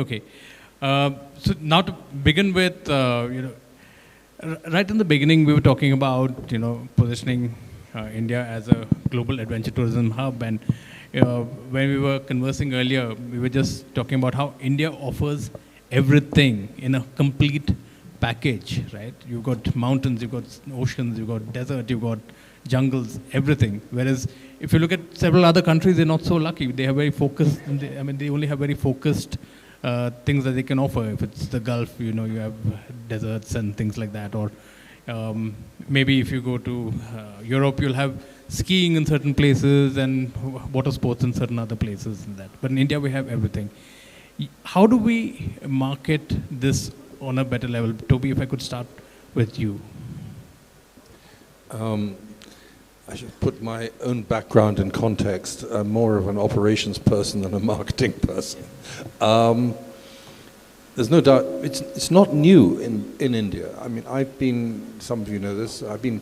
Okay. So now to begin with, right in the beginning, we were talking about, positioning India as a global adventure tourism hub. And when we were conversing earlier, we were just talking about how India offers everything in a complete package, right? You've got mountains, you've got oceans, you've got desert, you've got jungles, everything. Whereas if you look at several other countries, they're not so lucky. They have very focused, they only have very focused things that they can offer. If it's the Gulf, you have deserts and things like that. Or maybe if you go to Europe, you'll have skiing in certain places and water sports in certain other places and that. But in India, we have everything. How do we market this on a better level? Toby, if I could start with you. I should put my own background in context. I'm more of an operations person than a marketing person. There's no doubt, it's not new in India. I mean, some of you know this, I've been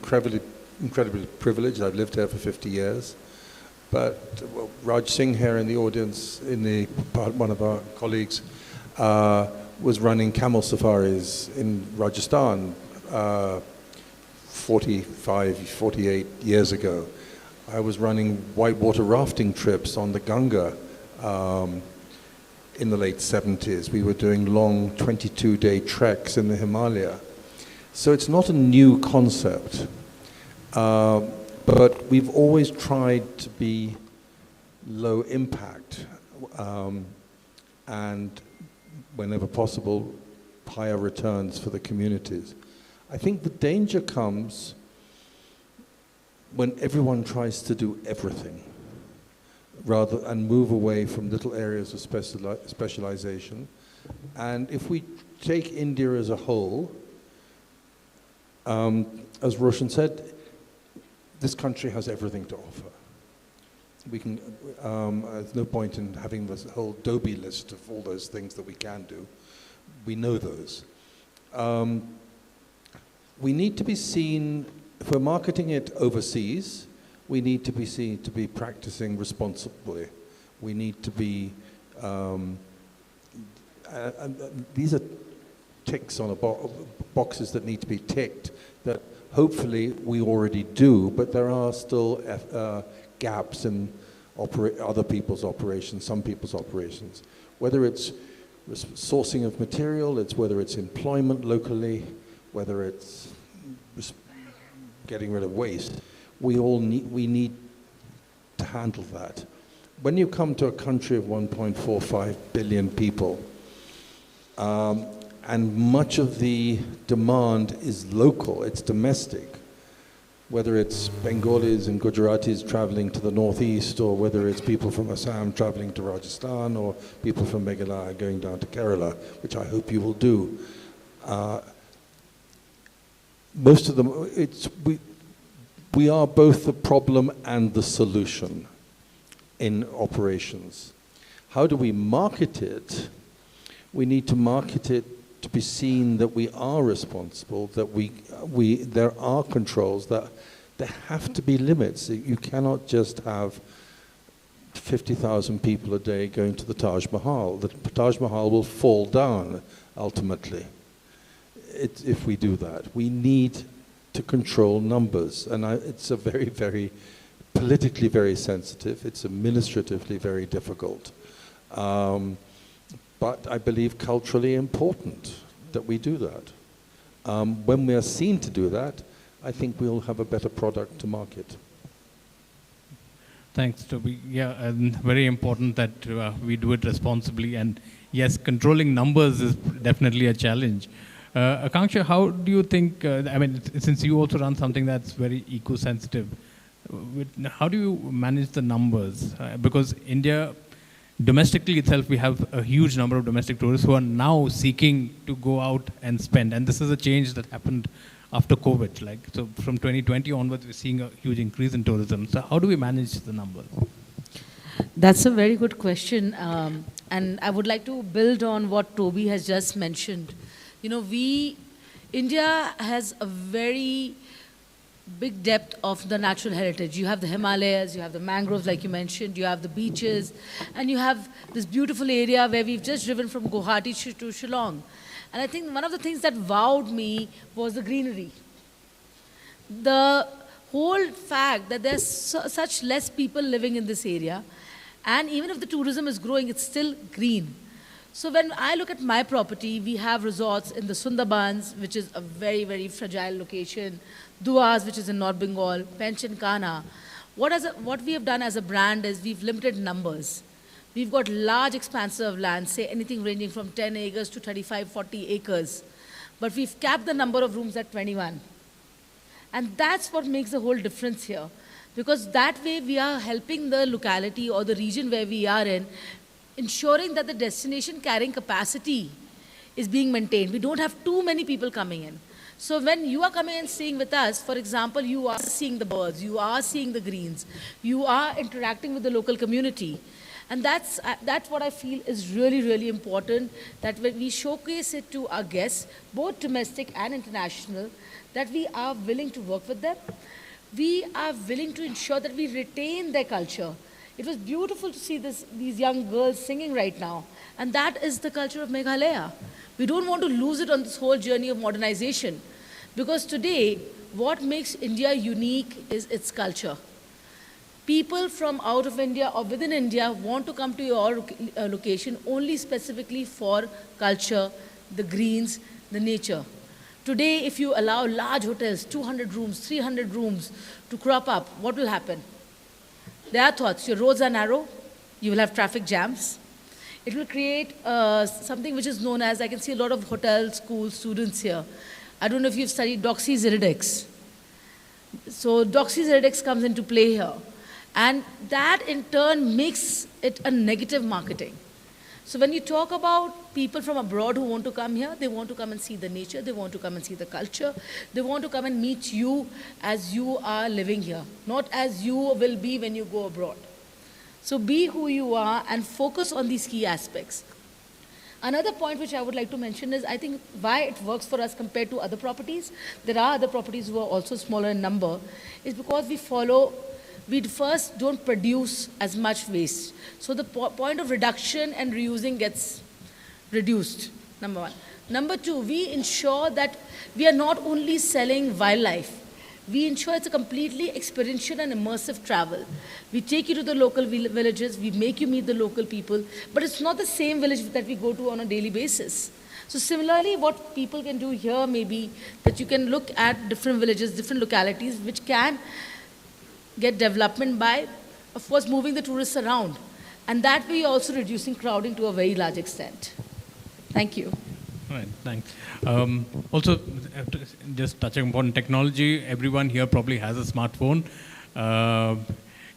incredibly privileged. I've lived here for 50 years. But Raj Singh here in the audience, one of our colleagues, was running camel safaris in Rajasthan 48 years ago. I was running whitewater rafting trips on the Ganga in the late 70s. We were doing long 22-day treks in the Himalaya. So it's not a new concept. But we've always tried to be low impact and, whenever possible, higher returns for the communities. I think the danger comes when everyone tries to do everything and move away from little areas of specialization. And if we take India as a whole, as Roshun said, this country has everything to offer. We can, there's no point in having this whole Toby list of all those things that we can do. We know those. We need to be seen, if we're marketing it overseas, we need to be seen to be practicing responsibly. We need to be, these are ticks on boxes that need to be ticked that hopefully we already do, but there are still gaps in other people's operations, some people's operations. Whether it's sourcing of material, whether it's employment locally, whether it's getting rid of waste, we need to handle that. When you come to a country of 1.45 billion people, and much of the demand is local, it's domestic, whether it's Bengalis and Gujaratis traveling to the northeast, or whether it's people from Assam traveling to Rajasthan, or people from Meghalaya going down to Kerala, which I hope you will do. Most of them, we are both the problem and the solution in operations. How do we market it? We need to market it to be seen that we are responsible, that there are controls, that there have to be limits. You cannot just have 50,000 people a day going to the Taj Mahal. The Taj Mahal will fall down ultimately if we do that. We need to control numbers, and it's a very, very politically very sensitive. It's administratively very difficult. But I believe culturally important that we do that. When we are seen to do that, I think we'll have a better product to market. Thanks, Toby. Yeah, and very important that we do it responsibly. And yes, controlling numbers is definitely a challenge. Akanksha, how do you think, since you also run something that's very eco-sensitive, how do you manage the numbers? Because India, domestically itself, we have a huge number of domestic tourists who are now seeking to go out and spend. And this is a change that happened after COVID. So from 2020 onwards, we're seeing a huge increase in tourism. So how do we manage the numbers? That's a very good question. And I would like to build on what Toby has just mentioned. India has a very big depth of the natural heritage. You have the Himalayas, you have the mangroves like you mentioned, you have the beaches, and you have this beautiful area where we've just driven from Guwahati to Shillong. And I think one of the things that wowed me was the greenery. The whole fact that there's such less people living in this area, and even if the tourism is growing, it's still green. So when I look at my property, we have resorts in the Sundarbans, which is a very, very fragile location, Duas, which is in North Bengal, Pench and Kana. What we have done as a brand is we've limited numbers. We've got large expanses of land, say anything ranging from 10 acres to 35, 40 acres. But we've capped the number of rooms at 21. And that's what makes the whole difference here. Because that way we are helping the locality or the region where we are in, ensuring that the destination carrying capacity is being maintained. We don't have too many people coming in. So when you are coming and staying with us, for example, you are seeing the birds, you are seeing the greens, you are interacting with the local community. And that's what I feel is really, really important, that when we showcase it to our guests, both domestic and international, that we are willing to work with them. We are willing to ensure that we retain their culture. It was beautiful to see these young girls singing right now. And that is the culture of Meghalaya. We don't want to lose it on this whole journey of modernization. Because today, what makes India unique is its culture. People from out of India or within India want to come to your location only specifically for culture, the greens, the nature. Today, if you allow large hotels, 200 rooms, 300 rooms to crop up, what will happen? There are thoughts. Your roads are narrow. You will have traffic jams. It will create something which is known as, I can see a lot of hotel, school students here. I don't know if you've studied doxyziridex. So doxyziridex comes into play here. And that in turn makes it a negative marketing. So when you talk about people from abroad who want to come here, they want to come and see the nature, they want to come and see the culture, they want to come and meet you as you are living here, not as you will be when you go abroad. So be who you are and focus on these key aspects. Another point which I would like to mention is, I think, why it works for us compared to other properties. There are other properties who are also smaller in number, is because we first don't produce as much waste. So the point of reduction and reusing gets reduced, number one. Number two, we ensure that we are not only selling wildlife, we ensure it's a completely experiential and immersive travel. We take you to the local villages, we make you meet the local people, but it's not the same village that we go to on a daily basis. So similarly, what people can do here may be that you can look at different villages, different localities, which can get development by, of course, moving the tourists around. And that way, also reducing crowding to a very large extent. Thank you. All right, thanks. Also, just touching upon technology, everyone here probably has a smartphone.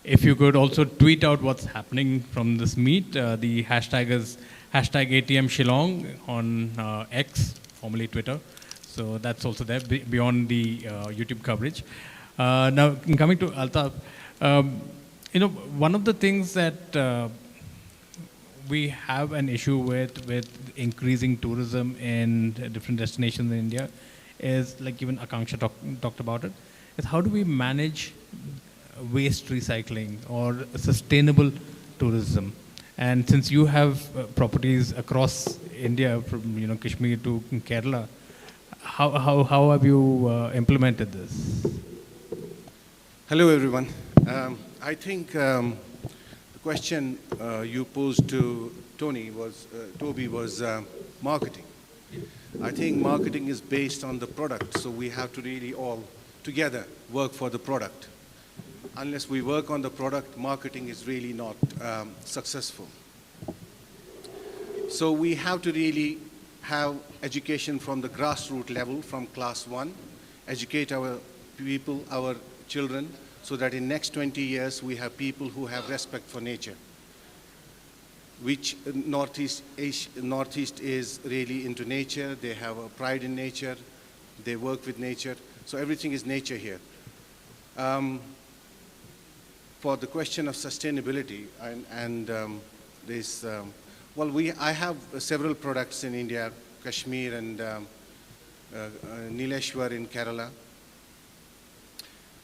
If you could also tweet out what's happening from this meet, the hashtag is #ATM Shillong on X, formerly Twitter. So that's also there beyond the YouTube coverage. Now, coming to Altaf, one of the things that we have an issue with increasing tourism in different destinations in India is, like even Akanksha talked about it, is how do we manage waste recycling or sustainable tourism? And since you have properties across India, from Kashmir to Kerala, how have you implemented this? Hello, everyone. I think the question you posed to Toby was marketing. I think marketing is based on the product, so we have to really all together work for the product. Unless we work on the product, marketing is really not successful. So we have to really have education from the grassroots level, from class 1, educate our people, our children, so that in next 20 years we have people who have respect for nature, which Northeast is really into nature. They have a pride in nature. They work with nature. So everything is nature here. For the question of sustainability I have several products in India, Kashmir and Nileshwar in Kerala.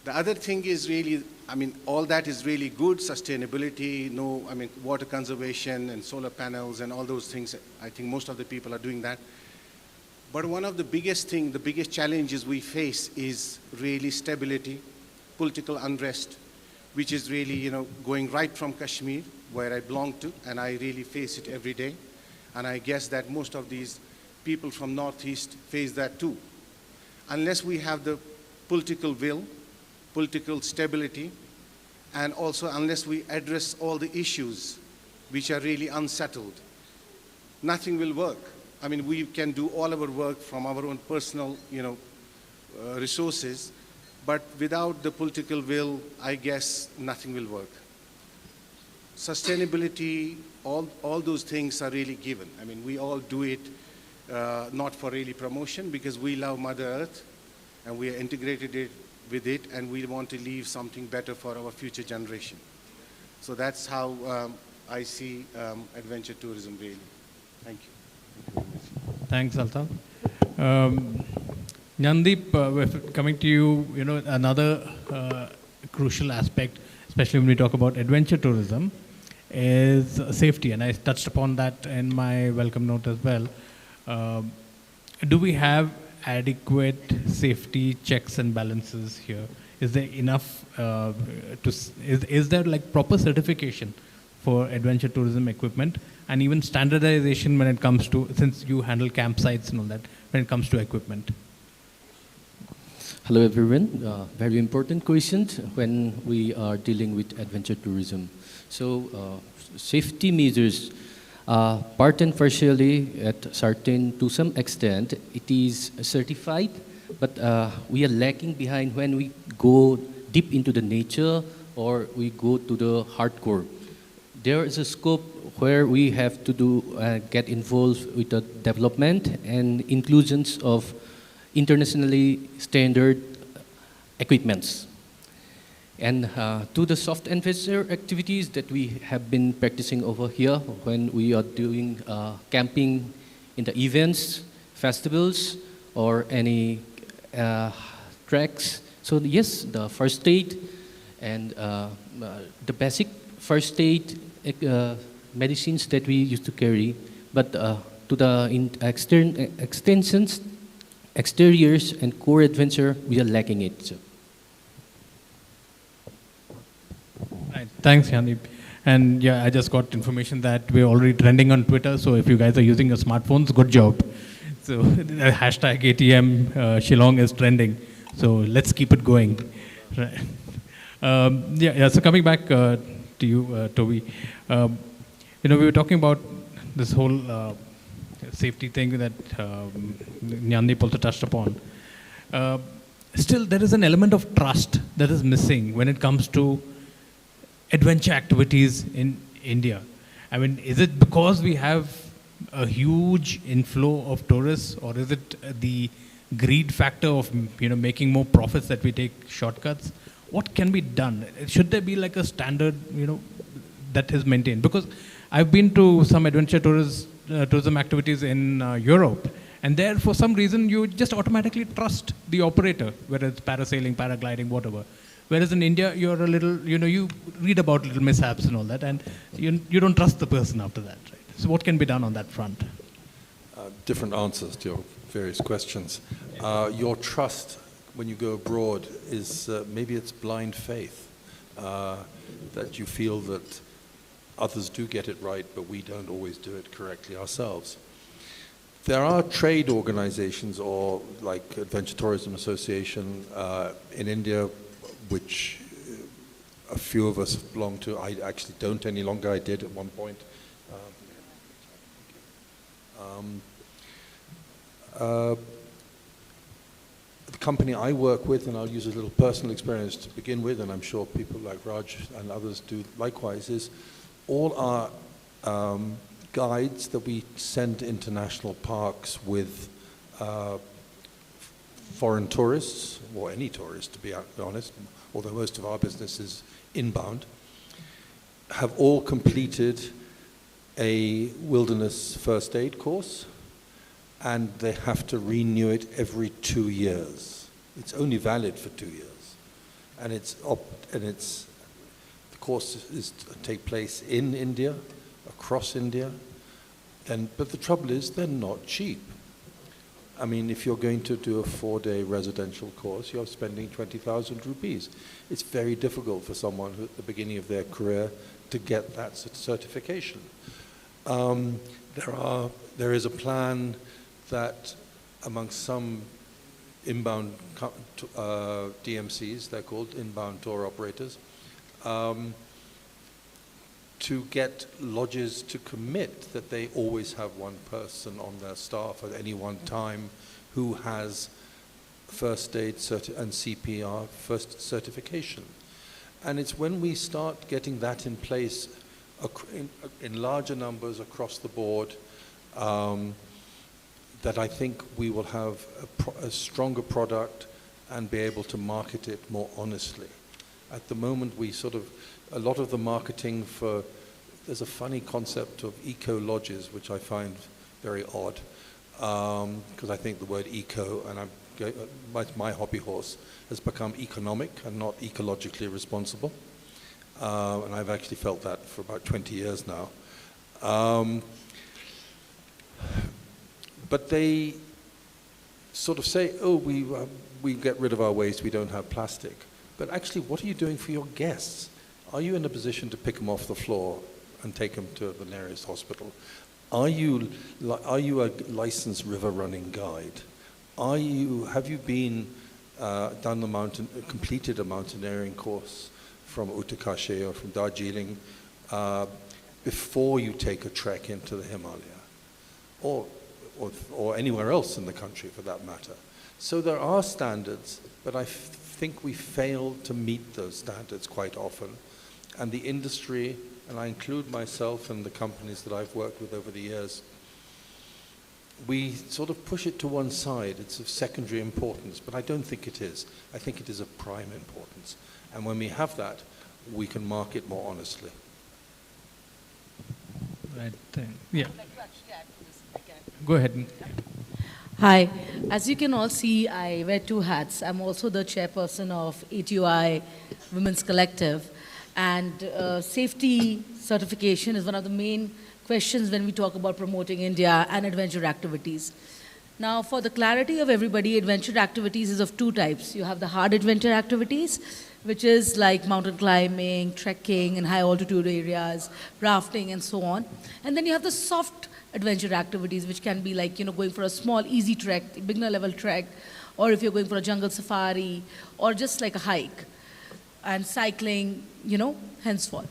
The other thing is really, I mean, all that is really good, sustainability, water conservation and solar panels and all those things. I think most of the people are doing that. But one of the biggest challenges we face is really stability, political unrest, which is really, going right from Kashmir, where I belong to, and I really face it every day. And I guess that most of these people from Northeast face that too. Unless we have the political will, political stability, and also unless we address all the issues which are really unsettled, nothing will work. I mean, we can do all our work from our own personal, resources, but without the political will, I guess nothing will work. Sustainability, all those things are really given. I mean, we all do it not for really promotion, because we love Mother Earth and we are integrated with it, and we want to leave something better for our future generation. So that's how I see adventure tourism really. Thank you. Thanks, Altaf. Jnandip, coming to you, another crucial aspect, especially when we talk about adventure tourism, is safety, and I touched upon that in my welcome note as well. Do we have adequate safety checks and balances here? Is there enough is there like proper certification for adventure tourism equipment, and even standardization when it comes to, since you handle campsites and all that, when it comes to equipment? Hello everyone. Very important question when we are dealing with adventure tourism. So safety measures, part and partially to some extent, it is certified, but we are lacking behind when we go deep into the nature or we go to the hardcore. There is a scope where we have to get involved with the development and inclusions of internationally standard equipments. And to the soft adventure activities that we have been practicing over here when we are doing camping in the events, festivals, or any treks. So yes, the first aid and the basic first aid medicines that we used to carry, but to the extensions, exteriors, and core adventure, we are lacking it. So. Right. Thanks, Jnandip. And yeah, I just got information that we're already trending on Twitter, so if you guys are using your smartphones, good job. So hashtag ATM Shillong is trending, so let's keep it going. Right. So coming back to you, Toby, we were talking about this whole safety thing that Jnandip also touched upon. Still, there is an element of trust that is missing when it comes to adventure activities in India. I mean, is it because we have a huge inflow of tourists, or is it the greed factor of making more profits that we take shortcuts? What can be done? Should there be like a standard that is maintained? Because I've been to some adventure tourism activities in Europe, and there for some reason you just automatically trust the operator, whether it's parasailing, paragliding, whatever. Whereas in India, you're a little, you read about little mishaps and all that, and you don't trust the person after that, right? So what can be done on that front? Different answers to your various questions. Your trust when you go abroad is, maybe it's blind faith, that you feel that others do get it right, but we don't always do it correctly ourselves. There are trade organizations, or like Adventure Tourism Association in India, which a few of us belong to. I actually don't any longer. I did at one point. The company I work with, and I'll use a little personal experience to begin with, and I'm sure people like Raj and others do likewise, is all our guides that we send to international parks with foreign tourists, or any tourists to be honest, although most of our business is inbound, have all completed a wilderness first aid course, and they have to renew it every 2 years. It's only valid for 2 years. and the course is to take place in India, across India, but the trouble is they're not cheap. I mean, if you're going to do a 4-day residential course, you're spending 20,000 rupees. It's very difficult for someone who at the beginning of their career to get that certification. There is a plan that amongst some inbound DMCs, they're called inbound tour operators, to get lodges to commit that they always have one person on their staff at any one time who has first aid and CPR first certification. And it's when we start getting that in place in larger numbers across the board that I think we will have a stronger product and be able to market it more honestly. At the moment, a lot of the marketing there's a funny concept of eco-lodges, which I find very odd, because I think the word eco, and my hobby horse, has become economic and not ecologically responsible. And I've actually felt that for about 20 years now. But they sort of say, oh, we get rid of our waste, we don't have plastic. But actually, what are you doing for your guests? Are you in a position to pick them off the floor and take them to the nearest hospital? Are you a licensed river running guide? Have you completed a mountaineering course from Utkarsh or from Darjeeling before you take a trek into the Himalaya, or anywhere else in the country for that matter? So there are standards, but I think we fail to meet those standards quite often. And the industry, and I include myself and the companies that I've worked with over the years, we sort of push it to one side. It's of secondary importance, but I don't think it is. I think it is of prime importance. And when we have that, we can market more honestly. Right. Yeah. I'd like to actually add to this, if I can. Go ahead. Hi. As you can all see, I wear 2 hats. I'm also the chairperson of ATOAI Women's Collective. And safety certification is one of the main questions when we talk about promoting India and adventure activities. Now, for the clarity of everybody, adventure activities is of 2 types. You have the hard adventure activities, which is like mountain climbing, trekking in high altitude areas, rafting, and so on. And then you have the soft adventure activities, which can be like, going for a small, easy trek, beginner level trek, or if you're going for a jungle safari, or just like a hike, and cycling, henceforth.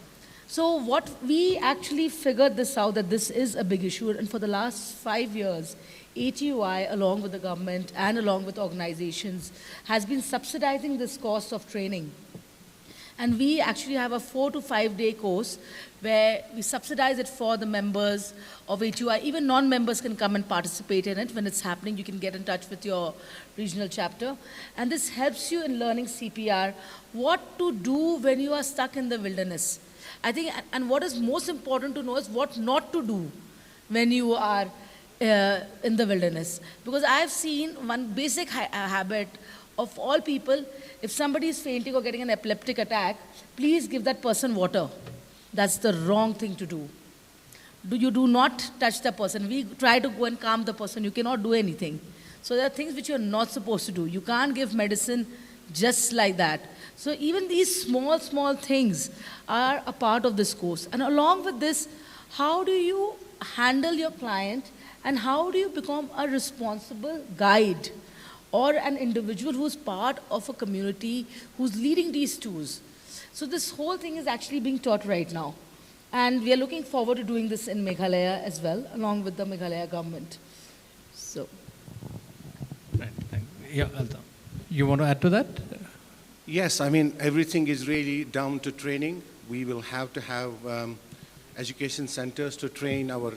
So what we actually figured this out, that this is a big issue, and for the last 5 years, ATOI, along with the government and along with organizations, has been subsidizing this cost of training. And we actually have a 4 to 5 day course where we subsidize it for the members of ATOI. Even non-members can come and participate in it. When it's happening, you can get in touch with your regional chapter. And this helps you in learning CPR, what to do when you are stuck in the wilderness. I think, and what is most important to know is what not to do when you are in the wilderness. Because I have seen one basic habit of all people: if somebody is fainting or getting an epileptic attack, please give that person water. That's the wrong thing to do. You do not touch the person. We try to go and calm the person. You cannot do anything. So there are things which you're not supposed to do. You can't give medicine just like that. So even these small, small things are a part of this course. And along with this, how do you handle your client, and how do you become a responsible guide or an individual who's part of a community who's leading these tours? So this whole thing is actually being taught right now. And we are looking forward to doing this in Meghalaya as well, along with the Meghalaya government. So. Right. Yeah, Altaf. You want to add to that? Yes, I mean, everything is really down to training. We will have to have education centers to train our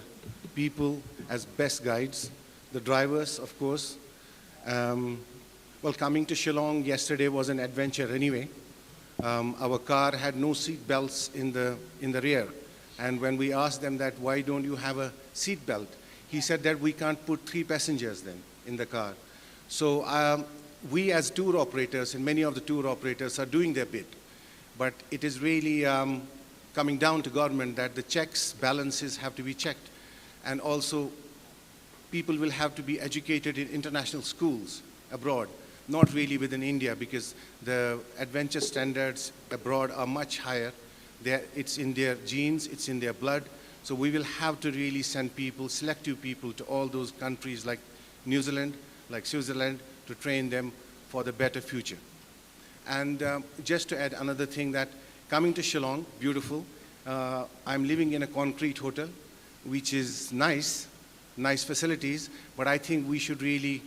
people as best guides. The drivers, of course. Well, coming to Shillong yesterday was an adventure anyway. Our car had no seat belts in the rear. And when we asked them that, why don't you have a seat belt? He said that we can't put 3 passengers then in the car. So we as tour operators, and many of the tour operators are doing their bit, but it is really coming down to government that the checks, balances have to be checked. And also people will have to be educated in international schools abroad, not really within India, because the adventure standards abroad are much higher. It's in their genes, it's in their blood. So we will have to really send people, selective people, to all those countries like New Zealand, like Switzerland, to train them for the better future. And just to add another thing, that coming to Shillong, beautiful. I'm living in a concrete hotel, which is nice facilities, but I think we should really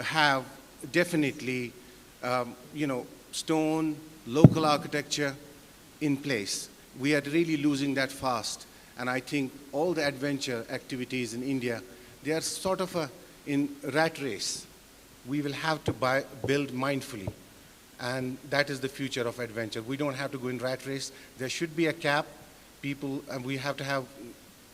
have definitely, stone, local architecture in place. We are really losing that fast. And I think all the adventure activities in India, they are sort of in rat race. We will have to build mindfully. And that is the future of adventure. We don't have to go in rat race. There should be a cap. And we have to have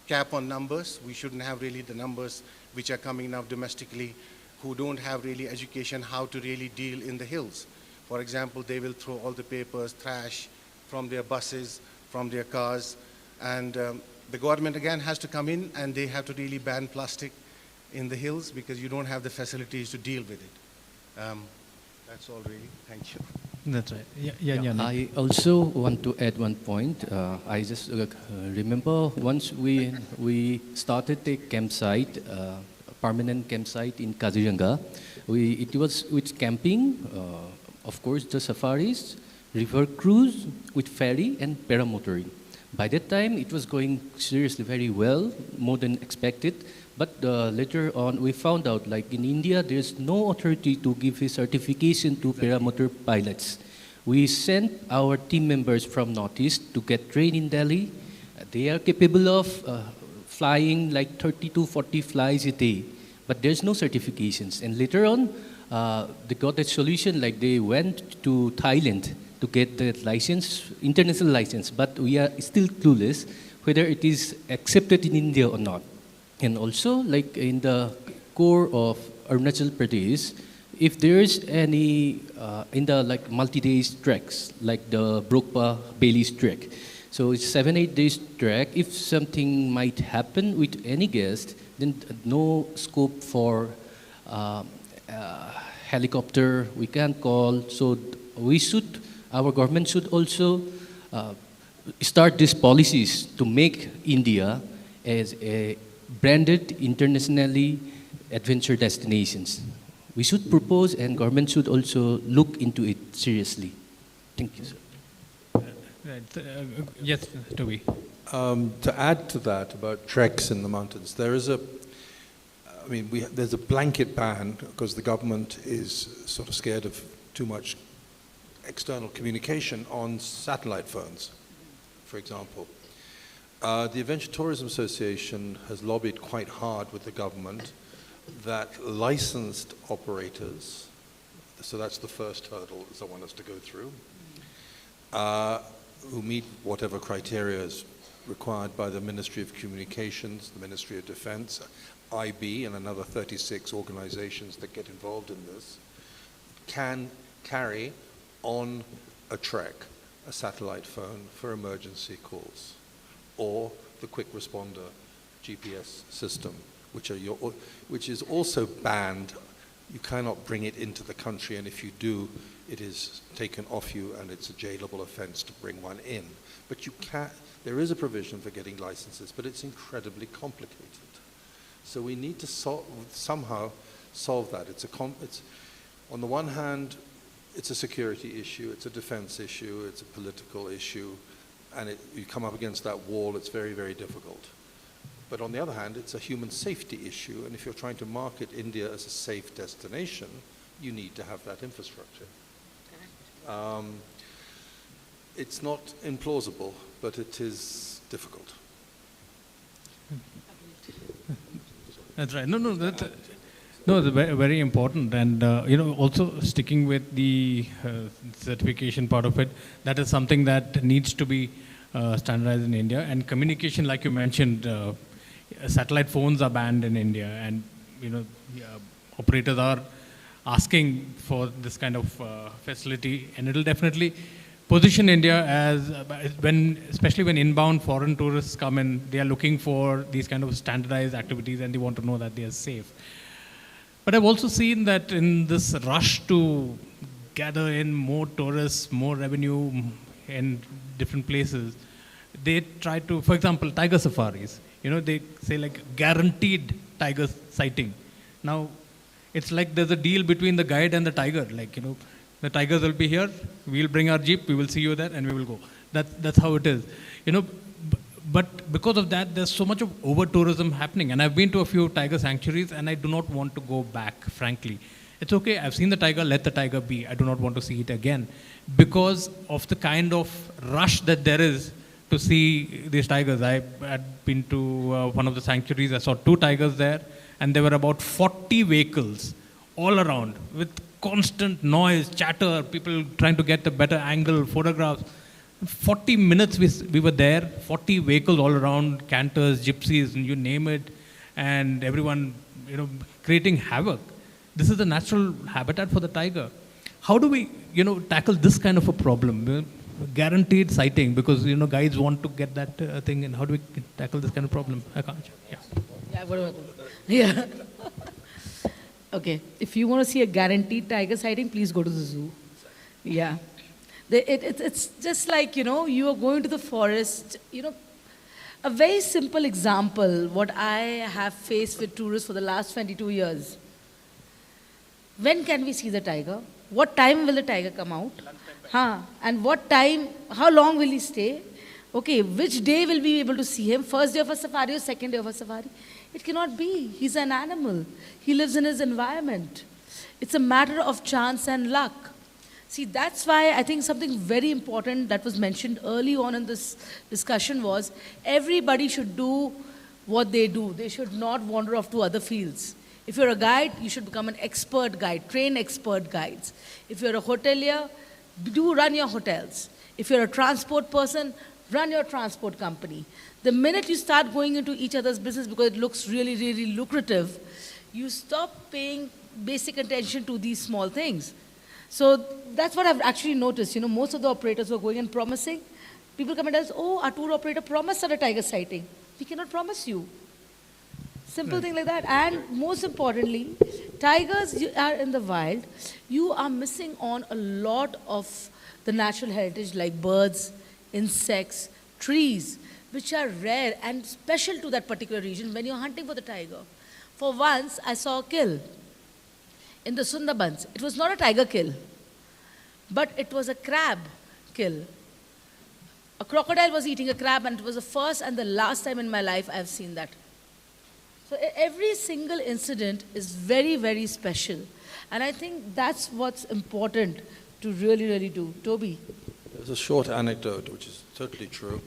cap on numbers. We shouldn't have really the numbers which are coming now domestically, who don't have really education how to really deal in the hills. For example, they will throw all the papers, trash from their buses, from their cars. And the government again has to come in, and they have to really ban plastic in the hills, because you don't have the facilities to deal with it. That's all really. Thank you. That's right. Yeah. I also want to add one point. I just remember once we started a campsite, permanent campsite in Kaziranga. It was with camping, of course, the safaris, river cruise with ferry, and paramotoring. By that time, it was going seriously very well, more than expected. But later on, we found out, like in India, there's no authority to give a certification to paramotor pilots. We sent our team members from Northeast to get trained in Delhi. They are capable of flying like 30 to 40 flies a day, but there's no certifications. And later on, they got a solution, like they went to Thailand to get the license, international license, but we are still clueless whether it is accepted in India or not. And also, like in the core of Arunachal Pradesh, if there's any, in the like multi-days treks, like the Brokpa Bailey's trek, so it's 7-8 days trek. If something might happen with any guest, then no scope for helicopter, we can't call. So our government should also start these policies to make India as a branded internationally adventure destinations. We should propose, and government should also look into it seriously. Thank you, sir. Yes, Toby. To add to that about treks in the mountains, there's a blanket ban because the government is sort of scared of too much external communication on satellite phones, for example. The Adventure Tourism Association has lobbied quite hard with the government that licensed operators, so that's the first hurdle that they want us to go through, who meet whatever criteria is required by the Ministry of Communications, the Ministry of Defense, IB, and another 36 organizations that get involved in this, can carry on a trek a satellite phone for emergency calls, or the quick responder GPS system, which is also banned. You cannot bring it into the country, and if you do, it is taken off you, and it's a jailable offense to bring one in. But there is a provision for getting licenses, but it's incredibly complicated. So we need to somehow solve that. It's on the one hand, it's a security issue, it's a defense issue, it's a political issue, and you come up against that wall, it's very, very difficult. But on the other hand, it's a human safety issue, and if you're trying to market India as a safe destination, you need to have that infrastructure. It's not implausible, but it is difficult. That's right. That's very important. And, also sticking with the certification part of it, that is something that needs to be standardized in India. And communication, like you mentioned, satellite phones are banned in India, and, operators are asking for this kind of facility, and it'll definitely position India as, especially when inbound foreign tourists come in, they are looking for these kind of standardized activities and they want to know that they are safe. But I've also seen that in this rush to gather in more tourists, more revenue in different places, they try to, for example, tiger safaris. They say like guaranteed tiger sighting. Now, it's like there's a deal between the guide and the tiger. Like, the tigers will be here, we'll bring our jeep, we will see you there, and we will go. That's how it is. But because of that, there's so much of over-tourism happening. And I've been to a few tiger sanctuaries, and I do not want to go back, frankly. It's okay, I've seen the tiger, let the tiger be. I do not want to see it again. Because of the kind of rush that there is to see these tigers. I had been to one of the sanctuaries, I saw 2 tigers there, and there were about 40 vehicles all around with constant noise, chatter, people trying to get a better angle, photographs. 40 minutes we were there, 40 vehicles all around, canters, gypsies, and you name it, and everyone, creating havoc. This is the natural habitat for the tiger. How do we, tackle this kind of a problem? Guaranteed sighting, because, guides want to get that thing, and how do we tackle this kind of problem? Akanksha. Yeah. Okay, if you want to see a guaranteed tiger sighting, please go to the zoo. Yeah. It's just like, you are going to the forest, a very simple example, what I have faced with tourists for the last 22 years. When can we see the tiger? What time will the tiger come out? And what time, how long will he stay? Okay, which day will we be able to see him? First day of a safari or second day of a safari? It cannot be. He's an animal. He lives in his environment. It's a matter of chance and luck. See, that's why I think something very important that was mentioned early on in this discussion was everybody should do what they do. They should not wander off to other fields. If you're a guide, you should become an expert guide, train expert guides. If you're a hotelier, do run your hotels. If you're a transport person, run your transport company. The minute you start going into each other's business because it looks really, really lucrative, you stop paying basic attention to these small things. So that's what I've actually noticed. Most of the operators who are going and promising, people come and tell us, oh, our tour operator promised us a tiger sighting. We cannot promise you. Simple thing like that. And most importantly, tigers are in the wild. You are missing on a lot of the natural heritage like birds, insects, trees, which are rare and special to that particular region when you're hunting for the tiger. For once, I saw a kill in the Sundarbans. It was not a tiger kill, but it was a crab kill. A crocodile was eating a crab, and it was the first and the last time in my life I've seen that. So every single incident is very, very special. And I think that's what's important to really, really do. Toby? There's a short anecdote, which is totally true.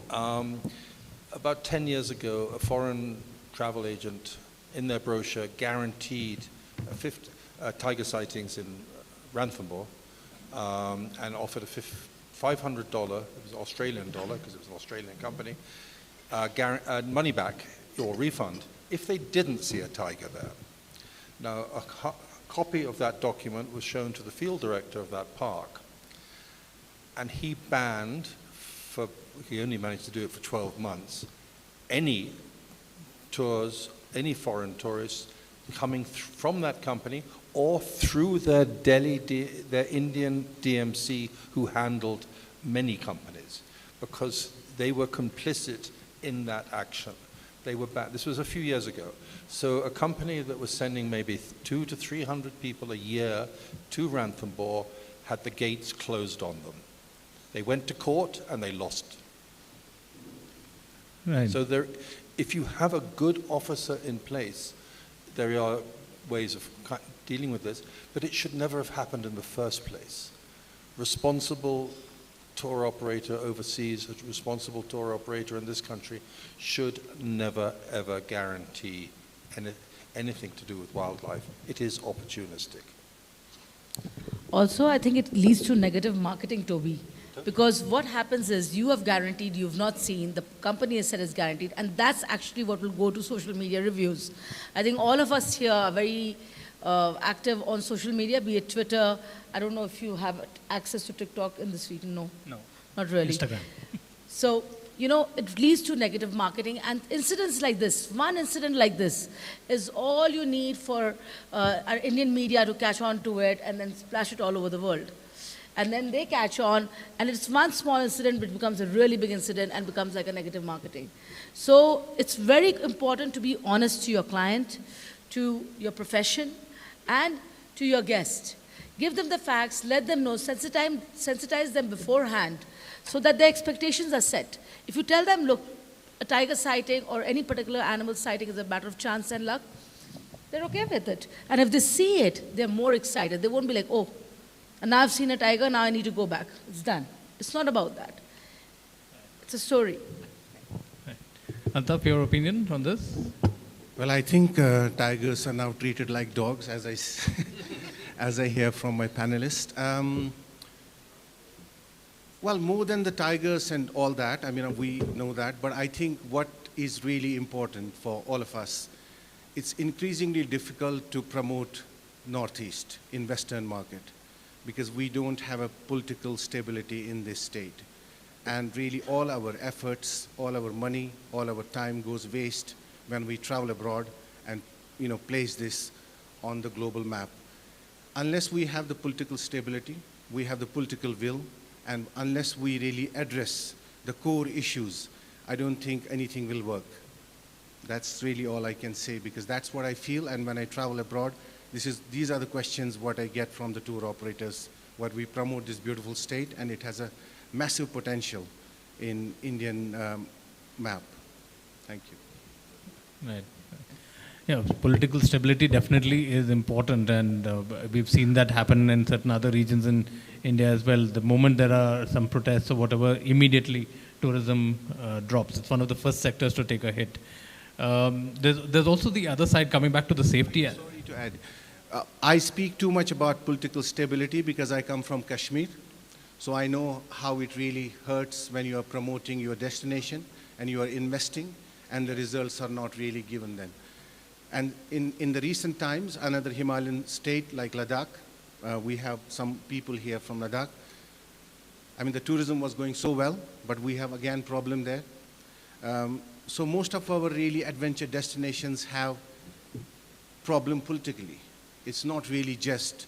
About 10 years ago, a foreign travel agent in their brochure guaranteed tiger sightings in Ranthambore and offered a $500, it was Australian dollar because it was an Australian company, money back or refund if they didn't see a tiger there. Now, a copy of that document was shown to the field director of that park, and he banned, he only managed to do it for 12 months, any tours, any foreign tourists coming from that company or through their their Indian DMC who handled many companies, because they were complicit in that action. They were banned. This was a few years ago. So a company that was sending maybe 200 to 300 people a year to Ranthambore had the gates closed on them. They went to court and they lost. Right. So if you have a good officer in place, there are ways of dealing with this, but it should never have happened in the first place. Responsible tour operator overseas, a responsible tour operator in this country should never, ever guarantee anything to do with wildlife. It is opportunistic. Also, I think it leads to negative marketing, Toby. Because what happens is you have guaranteed, you've not seen, the company has said it's guaranteed, and that's actually what will go to social media reviews. I think all of us here are very active on social media, be it Twitter. I don't know if you have access to TikTok in this region. No. No. Not really. Instagram. So, you know, it leads to negative marketing, and incidents like this, one incident like this, is all you need for our Indian media to catch on to it and then splash it all over the world. And then they catch on, and it's one small incident which becomes a really big incident and becomes like a negative marketing. So it's very important to be honest to your client, to your profession, and to your guest. Give them the facts, let them know, sensitize them beforehand so that their expectations are set. If you tell them, look, a tiger sighting or any particular animal sighting is a matter of chance and luck, they're okay with it. And if they see it, they're more excited. They won't be like, oh, and now I've seen a tiger, now I need to go back. It's done. It's not about that. It's a story. Altaf, your opinion on this? Well, I think tigers are now treated like dogs, as as I hear from my panelists. Well, more than the tigers and all that, I mean, we know that, but I think what is really important for all of us, it's increasingly difficult to promote Northeast in Western market because we don't have a political stability in this state. And really all our efforts, all our money, all our time goes waste when we travel abroad and, you know, place this on the global map. Unless we have the political stability, we have the political will, and unless we really address the core issues, I don't think anything will work. That's really all I can say, because that's what I feel, and when I travel abroad, these are the questions what I get from the tour operators, what we promote this beautiful state, and it has a massive potential in Indian map. Thank you. Right. Yeah, political stability definitely is important, and we've seen that happen in certain other regions in India as well. The moment there are some protests or whatever, immediately tourism drops. It's one of the first sectors to take a hit. There's also the other side, coming back to the safety. Sorry to add. I speak too much about political stability because I come from Kashmir. So I know how it really hurts when you are promoting your destination and you are investing and the results are not really given then. And in the recent times, another Himalayan state like Ladakh, we have some people here from Ladakh. I mean, the tourism was going so well, but we have again problem there. So most of our really adventure destinations have problem politically. It's not really just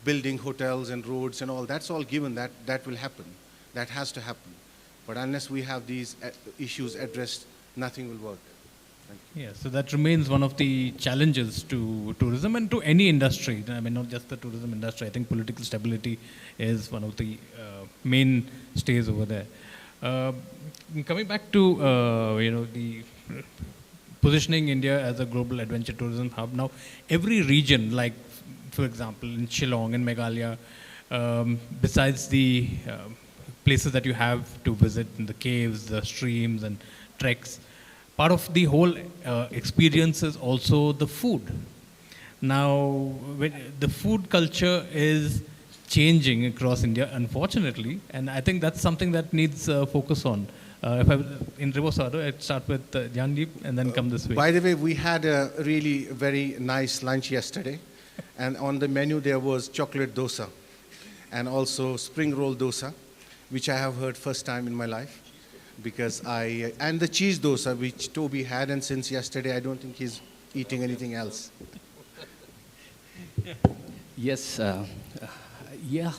building hotels and roads and all. That's all given, that will happen. That has to happen. But unless we have these issues addressed, nothing will work. Yeah, so that remains one of the challenges to tourism and to any industry. I mean, not just the tourism industry. I think political stability is one of the main stays over there. Coming back to the positioning India as a global adventure tourism hub. Now, every region, like for example in Shillong in Meghalaya, besides the places that you have to visit, in the caves, the streams and treks, part of the whole experience is also the food. Now, the food culture is changing across India, unfortunately, and I think that's something that needs focus on. In reverse order, I'd start with Jnandip and then come this way. By the way, we had a really very nice lunch yesterday, and on the menu there was chocolate dosa and also spring roll dosa, which I have heard first time in my life. Because and the cheese dosa which Toby had, and since yesterday I don't think he's eating anything else. Yes, yeah,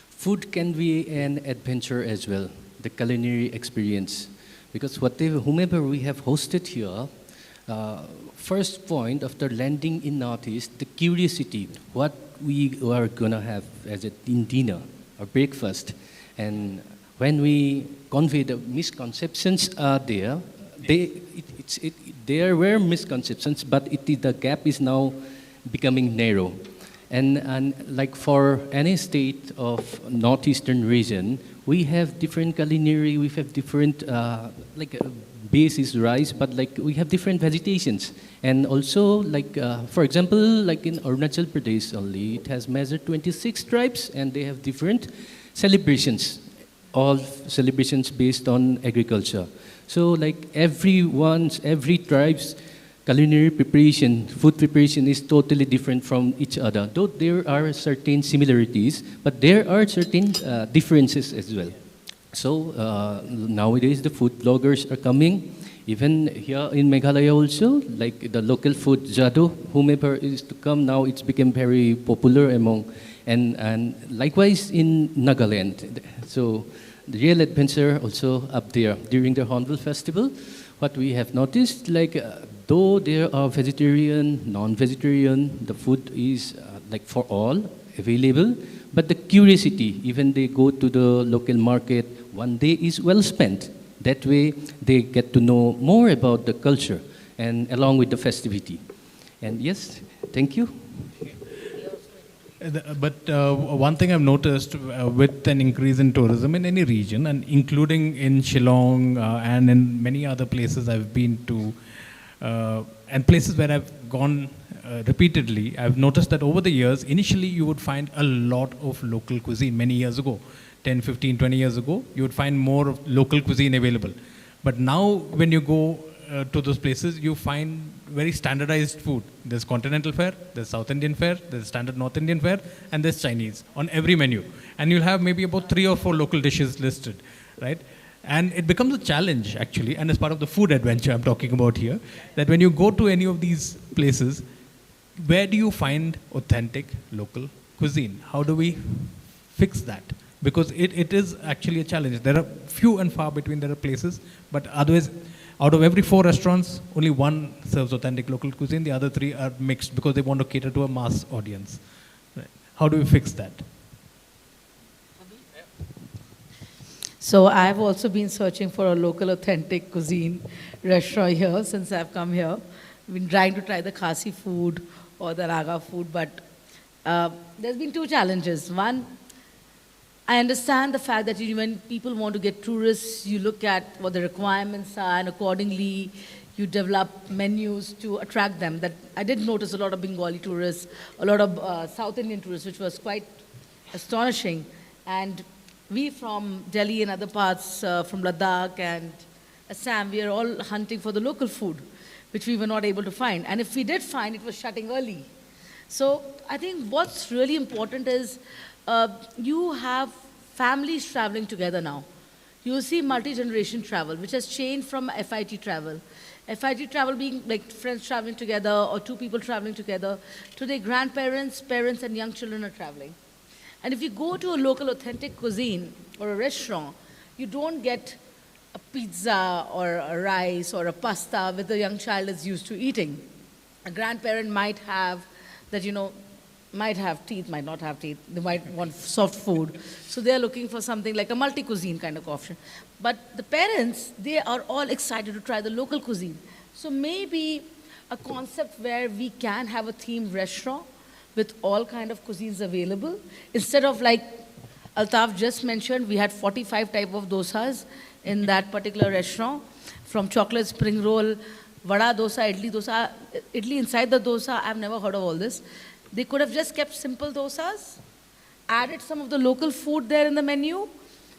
food can be an adventure as well, the culinary experience. Because whomever we have hosted here, first point after landing in Northeast, the curiosity, what we are gonna have as in dinner or breakfast, and when we convey the misconceptions are there, there were misconceptions, but the gap is now becoming narrow. And like for any state of northeastern region, we have different culinary, we have different, base is rice, but like we have different vegetations. And also, like, for example, like in Arunachal Pradesh only, it has measured 26 tribes and they have different celebrations. All celebrations based on agriculture. So like every tribe's culinary preparation, food preparation is totally different from each other. Though there are certain similarities, but there are certain differences as well. So nowadays the food bloggers are coming. Even here in Meghalaya also, like the local food Jado, whomever is to come now, it's become very popular among, and likewise in Nagaland. So the real adventure also up there during the Hornbill Festival. What we have noticed, like though there are vegetarian, non-vegetarian, the food is like for all available, but the curiosity, even they go to the local market, one day is well spent. That way, they get to know more about the culture and along with the festivity. And yes, thank you. But one thing I've noticed with an increase in tourism in any region, and including in Shillong and in many other places I've been to, and places where I've gone repeatedly, I've noticed that over the years, initially you would find a lot of local cuisine many years ago. 10, 15, 20 years ago, you would find more of local cuisine available. But now when you go to those places, you find very standardized food. There's continental fare, there's South Indian fare, there's standard North Indian fare, and there's Chinese on every menu. And you'll have maybe about 3 or 4 local dishes listed, right? And it becomes a challenge actually, and as part of the food adventure I'm talking about here, that when you go to any of these places, where do you find authentic local cuisine? How do we fix that? Because it is actually a challenge. There are few and far between there are places, but otherwise, out of every 4 restaurants, only 1 serves authentic local cuisine, the other 3 are mixed because they want to cater to a mass audience. Right. How do we fix that? So I've also been searching for a local authentic cuisine restaurant here since I've come here. I've been trying to try the Khasi food or the Raga food, but there's been 2 challenges. One, I understand the fact that when people want to get tourists, you look at what the requirements are, and accordingly you develop menus to attract them. That I did notice a lot of Bengali tourists, a lot of South Indian tourists, which was quite astonishing. And we from Delhi and other parts, from Ladakh and Assam, we are all hunting for the local food, which we were not able to find. And if we did find, it was shutting early. So I think what's really important is you have families traveling together now. You see multi-generation travel, which has changed from FIT travel. FIT travel being like friends traveling together or 2 people traveling together. Today, grandparents, parents, and young children are traveling. And if you go to a local authentic cuisine or a restaurant, you don't get a pizza or a rice or a pasta with the young child is used to eating. A grandparent might have that, might have teeth, might not have teeth. They might want soft food. So they're looking for something like a multi-cuisine kind of option. But the parents, they are all excited to try the local cuisine. So maybe a concept where we can have a themed restaurant with all kind of cuisines available. Instead of like Altaf just mentioned, we had 45 type of dosas in that particular restaurant. From chocolate spring roll, vada dosa, idli inside the dosa. I've never heard of all this. They could have just kept simple dosas, added some of the local food there in the menu.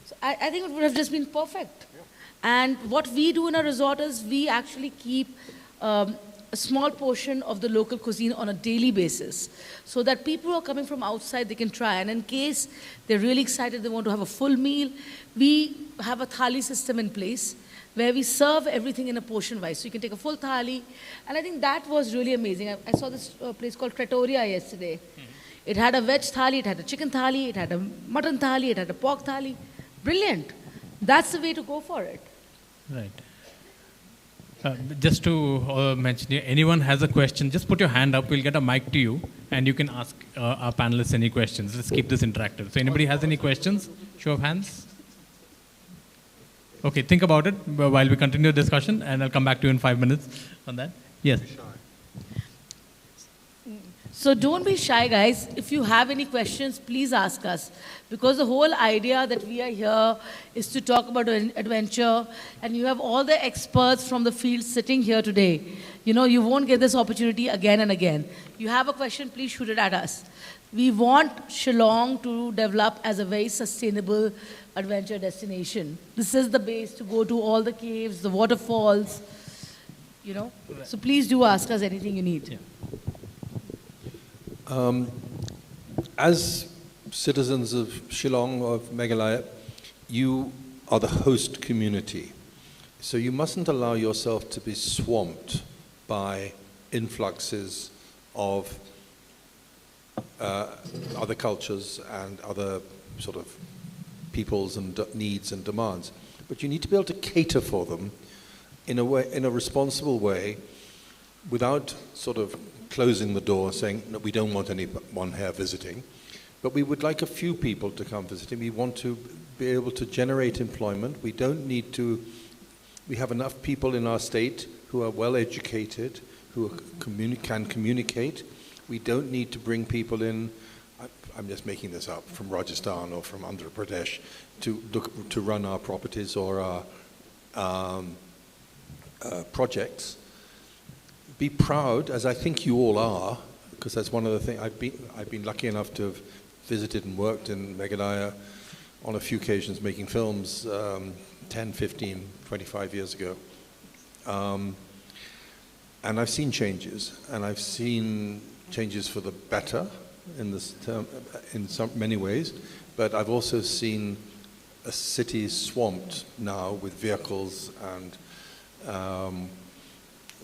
So I think it would have just been perfect. Yeah. And what we do in our resort is we actually keep a small portion of the local cuisine on a daily basis so that people who are coming from outside, they can try. And in case they're really excited, they want to have a full meal, we have a thali system in place where we serve everything in a portion-wise. So you can take a full thali. And I think that was really amazing. I saw this place called Trattoria yesterday. Mm-hmm. It had a veg thali, it had a chicken thali, it had a mutton thali, it had a pork thali. Brilliant. That's the way to go for it. Right. Just to mention, anyone has a question, just put your hand up. We'll get a mic to you, and you can ask our panelists any questions. Let's keep this interactive. So anybody has any questions? Show of hands. Okay, think about it while we continue the discussion, and I'll come back to you in 5 minutes on that. Yes. So don't be shy, guys. If you have any questions, please ask us. Because the whole idea that we are here is to talk about an adventure, and you have all the experts from the field sitting here today. You won't get this opportunity again and again. You have a question, please shoot it at us. We want Shillong to develop as a very sustainable adventure destination. This is the base to go to all the caves, the waterfalls. you know. So please do ask us anything you need. Yeah. As citizens of Shillong, of Meghalaya, you are the host community. So you mustn't allow yourself to be swamped by influxes of other cultures and other sort of peoples and needs and demands. But you need to be able to cater for them in a way, in a responsible way, without sort of closing the door, saying, no, we don't want anyone here visiting, but we would like a few people to come visiting. We want to be able to generate employment. We don't need to, we have enough people in our state who are well educated, who can communicate. We don't need to bring people in, I'm just making this up, from Rajasthan or from Andhra Pradesh to run our properties or our projects. Be proud, as I think you all are, because that's one of the things. I've been lucky enough to have visited and worked in Meghalaya on a few occasions making films 10, 15, 25 years ago. And I've seen changes, and I've seen changes for the better in this term, in many ways, but I've also seen a city swamped now with vehicles and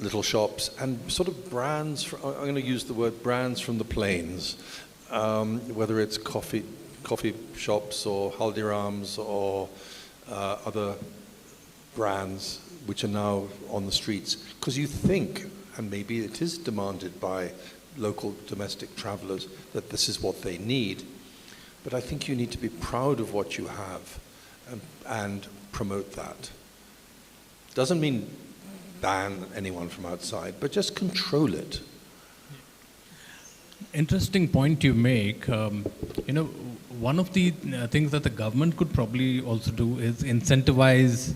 little shops and sort of brands. I'm going to use the word brands from the plains, whether it's coffee shops or Haldirams or other brands which are now on the streets. Because you think, and maybe it is demanded by local domestic travelers, that this is what they need. But I think you need to be proud of what you have and promote that. Doesn't mean ban anyone from outside, but just control it. Interesting point you make. You know, one of the things that the government could probably also do is incentivize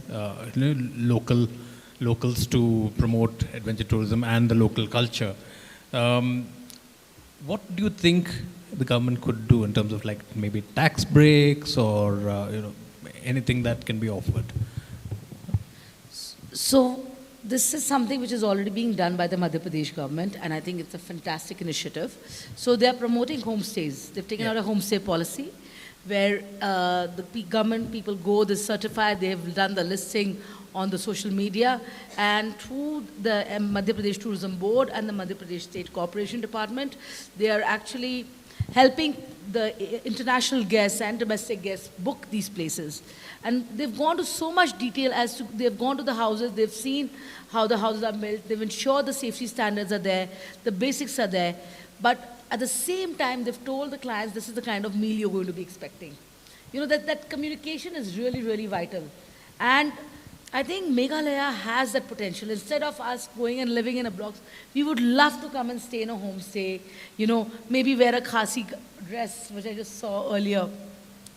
locals to promote adventure tourism and the local culture. What do you think the government could do in terms of like maybe tax breaks or anything that can be offered? So this is something which is already being done by the Madhya Pradesh government, and I think it's a fantastic initiative. So they are promoting homestays. They've taken out a homestay policy where the government people go, they certify, they have done the listing on the social media, and through the Madhya Pradesh Tourism Board and the Madhya Pradesh State Corporation Department, they are actually helping the international guests and domestic guests book these places. And they've gone to so much detail as to, they've gone to the houses, they've seen how the houses are built, they've ensured the safety standards are there, the basics are there, but at the same time, they've told the clients this is the kind of meal you're going to be expecting. You know, that communication is really, really vital. And I think Meghalaya has that potential. Instead of us going and living in a block, we would love to come and stay in a homestay, you know, maybe wear a khasi dress, which I just saw earlier.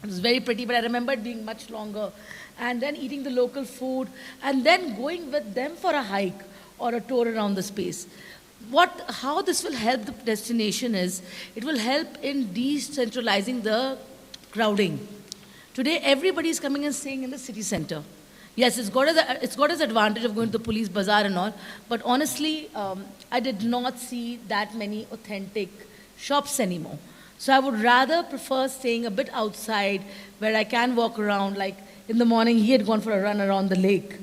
It was very pretty, but I remember it being much longer. And then eating the local food, and then going with them for a hike or a tour around the space. How this will help the destination is, it will help in decentralizing the crowding. Today, everybody is coming and staying in the city center. Yes, it's got its advantage of going to the police bazaar and all, but honestly, I did not see that many authentic shops anymore. So I would rather prefer staying a bit outside where I can walk around. Like in the morning, he had gone for a run around the lake.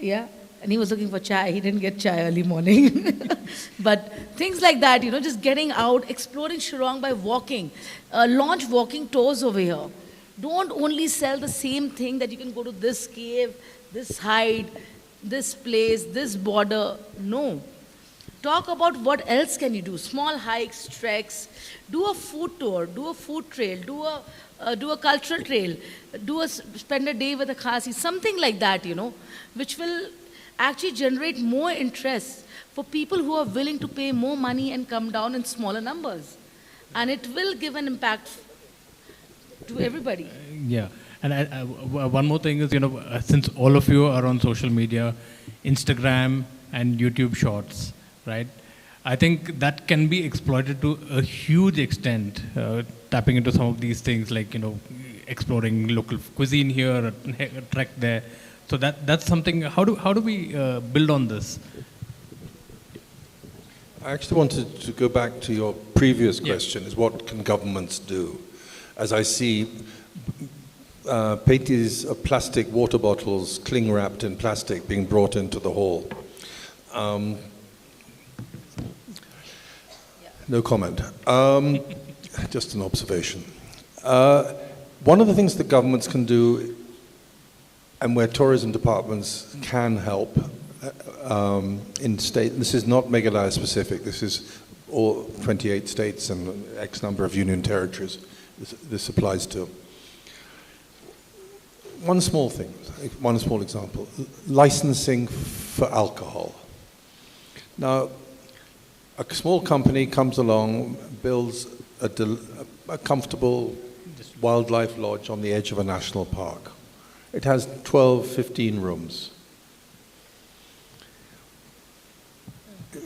Yeah, and he was looking for chai. He didn't get chai early morning. But things like that, you know, just getting out, exploring Shillong by walking. Launch walking tours over here. Don't only sell the same thing that you can go to this cave, this height, this place, this border. No. Talk about what else can you do. Small hikes, treks, do a food tour, do a food trail, do a cultural trail, spend a day with a khasi, something like that, you know, which will actually generate more interest for people who are willing to pay more money and come down in smaller numbers. And it will give an impact to everybody. Yeah, and one more thing is, you know, since all of you are on social media, Instagram and YouTube Shorts, right? I think that can be exploited to a huge extent, tapping into some of these things like, you know, exploring local cuisine here, a trek there. So that's something. How do we build on this? I actually wanted to go back to your previous question, is what can governments do? As I see petis of plastic water bottles, cling wrapped in plastic, being brought into the hall. No comment. Just an observation. One of the things that governments can do, and where tourism departments can help in state, this is not Meghalaya specific, this is all 28 states and X number of union territories this applies to. One small thing, one small example, licensing for alcohol. Now, a small company comes along, builds a comfortable wildlife lodge on the edge of a national park. It has 12, 15 rooms.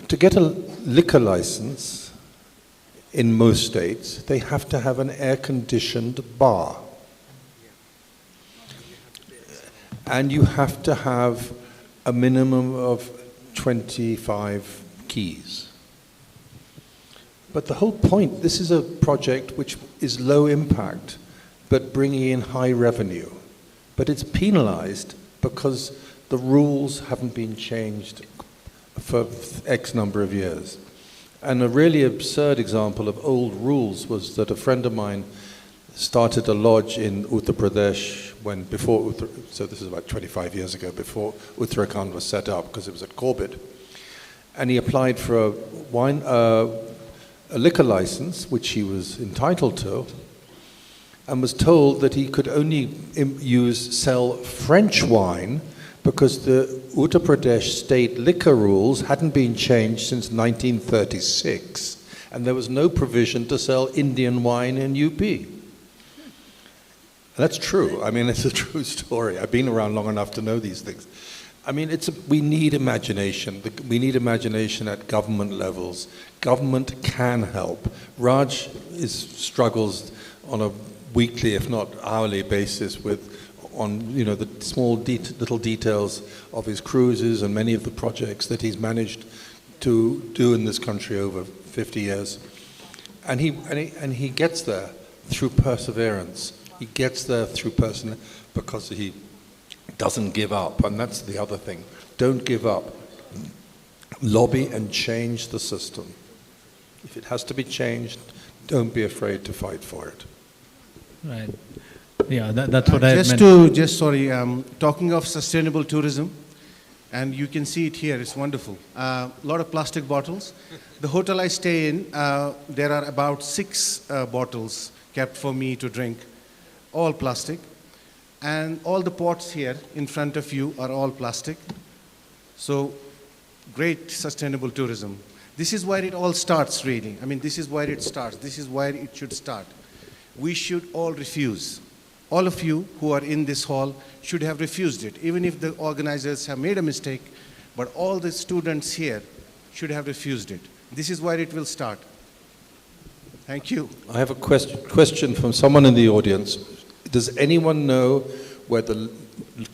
To get a liquor license in most states, they have to have an air-conditioned bar. And you have to have a minimum of 25 keys. But the whole point, this is a project which is low impact, but bringing in high revenue. But it's penalized because the rules haven't been changed for X number of years. And a really absurd example of old rules was that a friend of mine started a lodge in Uttar Pradesh so this is about 25 years ago, before Uttarakhand was set up, because it was at Corbett. And he applied for a liquor license, which he was entitled to, and was told that he could only sell French wine because the Uttar Pradesh state liquor rules hadn't been changed since 1936, and there was no provision to sell Indian wine in UP. That's true. I mean, it's a true story. I've been around long enough to know these things. I mean, we need imagination. We need imagination at government levels. Government can help. Raj struggles on a weekly, if not hourly basis on the small little details of his cruises and many of the projects that he's managed to do in this country over 50 years. And he gets there through perseverance. He gets there through because he doesn't give up, and that's the other thing. Don't give up. Lobby and change the system. If it has to be changed, don't be afraid to fight for it. Right. Yeah, that's what I meant. Talking of sustainable tourism, and you can see it here, it's wonderful. A lot of plastic bottles. The hotel I stay in, there are about 6 bottles kept for me to drink, all plastic. And all the pots here in front of you are all plastic. So, great sustainable tourism. This is where it all starts, really. I mean, this is where it starts. This is where it should start. We should all refuse. All of you who are in this hall should have refused it, even if the organizers have made a mistake, but all the students here should have refused it. This is where it will start. Thank you. I have a question from someone in the audience. Does anyone know where the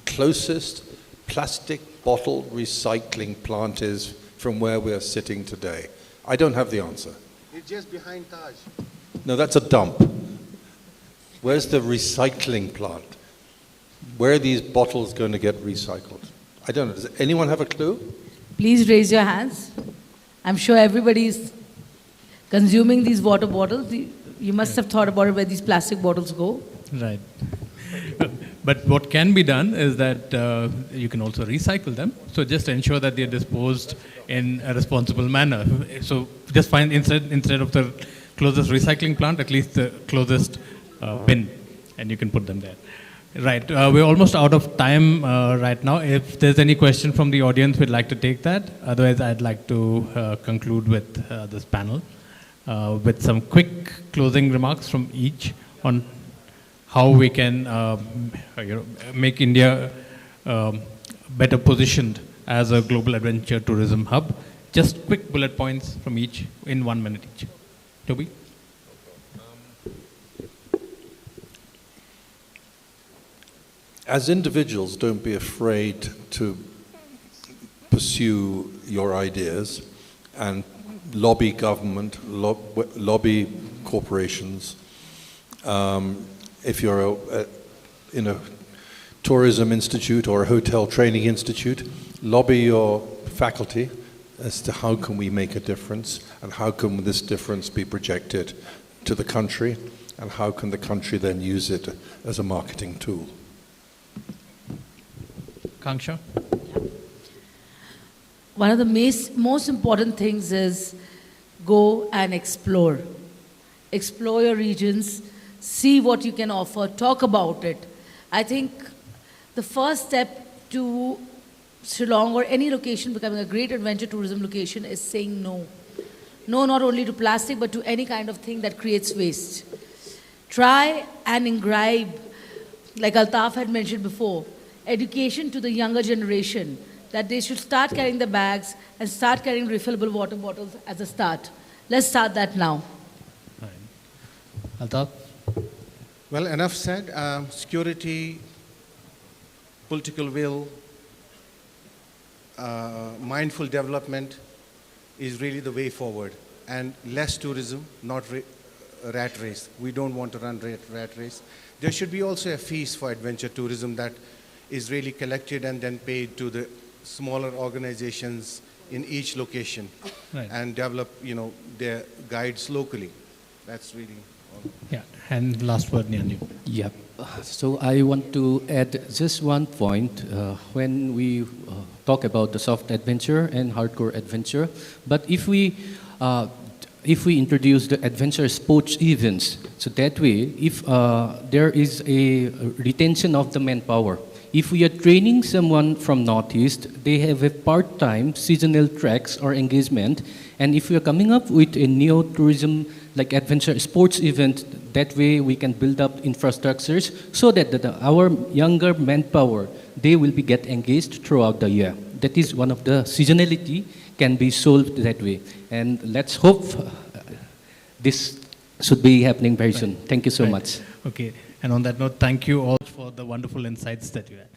closest plastic bottle recycling plant is from where we are sitting today? I don't have the answer. It's just behind Taj. No, that's a dump. Where's the recycling plant? Where are these bottles going to get recycled? I don't know. Does anyone have a clue? Please raise your hands. I'm sure everybody's consuming these water bottles. You must have thought about it, where these plastic bottles go. Right. But what can be done is that you can also recycle them. So just ensure that they're disposed in a responsible manner. So just find, instead of the closest recycling plant, at least the closest bin, and you can put them there. Right. We're almost out of time right now. If there's any question from the audience, we'd like to take that. Otherwise, I'd like to conclude with this panel with some quick closing remarks from each on how we can make India better positioned as a global adventure tourism hub. Just quick bullet points from each in 1 minute each. Toby? As individuals, don't be afraid to pursue your ideas and lobby government, lobby corporations. If you're in a tourism institute or a hotel training institute, lobby your faculty as to how can we make a difference and how can this difference be projected to the country and how can the country then use it as a marketing tool. Akanksha? One of the most important things is go and explore. Explore your regions, see what you can offer, talk about it. I think the first step to Shillong or any location becoming a great adventure tourism location is saying no. No, not only to plastic, but to any kind of thing that creates waste. Try and imbibe, like Altaf had mentioned before, education to the younger generation, that they should start carrying the bags and start carrying refillable water bottles as a start. Let's start that now. Altaf? Well, enough said. Security, political will, mindful development is really the way forward. And less tourism, not rat race. We don't want to run rat race. There should be also a fees for adventure tourism that is really collected and then paid to the smaller organizations in each location, right, and develop, their guides locally. That's really all. Yeah, and last word, Jnandip. Yeah. So I want to add just one point when we talk about the soft adventure and hardcore adventure. But if we introduce the adventure sports events, so that way, if there is a retention of the manpower, if we are training someone from Northeast, they have a part-time seasonal tracks or engagement, and if we are coming up with a neo-tourism like adventure sports event, that way we can build up infrastructures so that our younger manpower, they will be get engaged throughout the year. That is one of the seasonality can be solved that way. And let's hope this should be happening very soon. Thank you so much. Okay, and on that note, thank you all for the wonderful insights that you had.